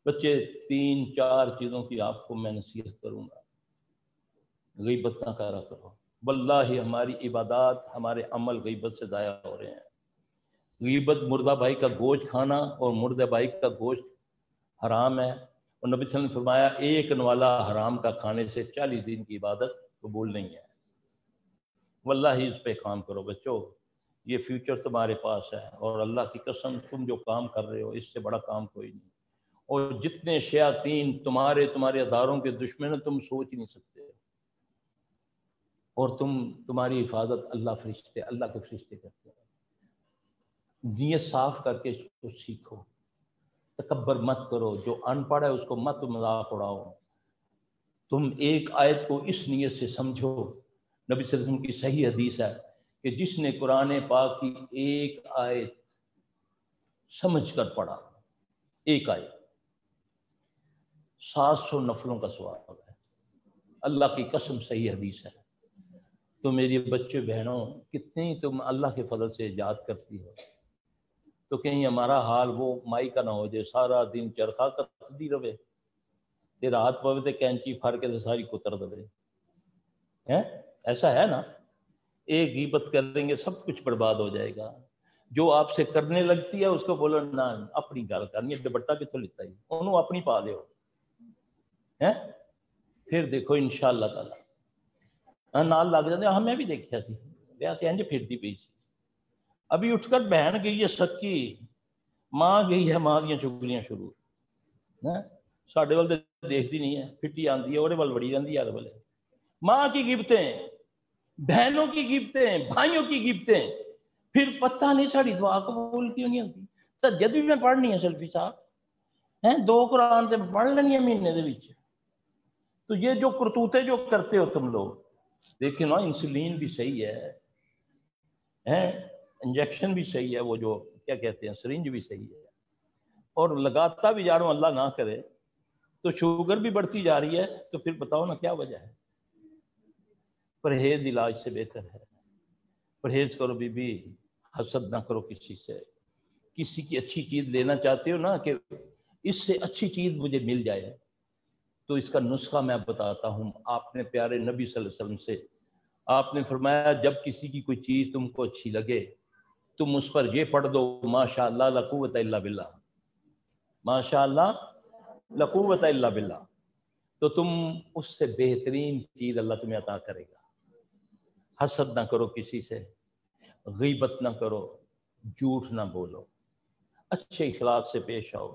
بچے 3-4 چیزوں کی آپ کو میں نصیحت کروں گا، غیبت نہ کرا کرو۔ واللہ ہماری عبادات، ہمارے عمل غیبت سے ضائع ہو رہے ہیں۔ غیبت مردہ بھائی کا گوشت کھانا، اور مردہ بھائی کا گوشت حرام ہے، اور نبی صلی اللہ علیہ وسلم نے فرمایا ایک نوالا حرام کا کھانے سے 40 دن کی عبادت قبول نہیں ہے۔ واللہ اس پہ کام کرو بچوں، یہ فیوچر تمہارے پاس ہے، اور اللہ کی قسم تم جو کام کر رہے ہو اس سے بڑا کام کوئی نہیں۔ اور جتنے شیاطین تمہارے اداروں کے دشمن ہیں، تم سوچ نہیں سکتے، اور تمہاری حفاظت اللہ کے فرشتے کرتے ہیں۔ نیت صاف کر کے اس کو سیکھو، تکبر مت کرو، جو ان پڑھ ہے اس کو مت مذاق اڑاؤ۔ تم ایک آیت کو اس نیت سے سمجھو، نبی صلی اللہ علیہ وسلم کی صحیح حدیث ہے کہ جس نے قرآن پاک کی ایک آیت سمجھ کر پڑھا، ایک آیت، 700 نفلوں کا ثواب ہے۔ اللہ کی قسم صحیح حدیث ہے۔ تو میری بچے بہنوں، کتنی تم اللہ کے فضل سے یاد کرتی ہو، تو کہیں ہمارا حال وہ مائی کا نہ ہو جائے، سارا دن چرخا کتدی رہے، تیرا ہاتھ پوے تے کینچی پھڑ کے ساری کتر دے۔ ایسا ہے نا؟ ایک غیبت کریں گے سب کچھ برباد ہو جائے گا۔ جو آپ سے کرنے لگتی ہے اس کو بولو نہ، اپنی گل کرنی ہے، دوپٹہ کتوں لیتا ہی انہوں اپنی پا دیو، پھر دیکھو انشاءاللہ تعالی نال لگ جاتے۔ ہاں میں بھی دیکھا سی، ویسے انج پھرتی پئی سی، ابھی اٹھ کر بہن گئی ہے سکی، ماں گئی ہے، ماں دیا چگلیاں شروع، ساڈے وال دیکھتی نہیں ہے، پھٹی آندی ہے وہ وال بڑی رہتی ہر ویلے۔ ماں کی غیبتیں، بہنوں کی غیبتیں، بھائیوں کی غیبتیں، پھر پتہ نہیں ساری دعا قبول کیوں نہیں ہوتی۔ تہجد بھی میں پڑھنی ہے سلفی صاحب، 2 قرآن سے پڑھ لینی ہے مہینے دے وچ۔ تو یہ جو کرتوتے جو کرتے ہو تم لوگ، دیکھیں نا، انسولین بھی صحیح ہے، انجیکشن بھی صحیح ہے، وہ جو کیا کہتے ہیں سرنج بھی صحیح ہے، اور لگاتا بھی جا رہا ہوں، اللہ نہ کرے تو شوگر بھی بڑھتی جا رہی ہے، تو پھر بتاؤ نا کیا وجہ ہے؟ پرہیز علاج سے بہتر ہے۔ پرہیز کرو بی بی، حسد نہ کرو کسی سے۔ کسی کی اچھی چیز لینا چاہتے ہو نا کہ اس سے اچھی چیز مجھے مل جائے، تو اس کا نسخہ میں بتاتا ہوں۔ آپ نے پیارے نبی صلی اللہ علیہ وسلم سے آپ نے فرمایا جب کسی کی کوئی چیز تم کو اچھی لگے، تم اس پر یہ پڑھ دو ماشاء اللہ لا قوت الا باللہ، ماشاء اللہ لا قوت الا باللہ، تو تم اس سے بہترین چیز اللہ تمہیں عطا کرے گا۔ حسد نہ کرو کسی سے، غیبت نہ کرو، جھوٹ نہ بولو، اچھے اخلاق سے پیش آؤ۔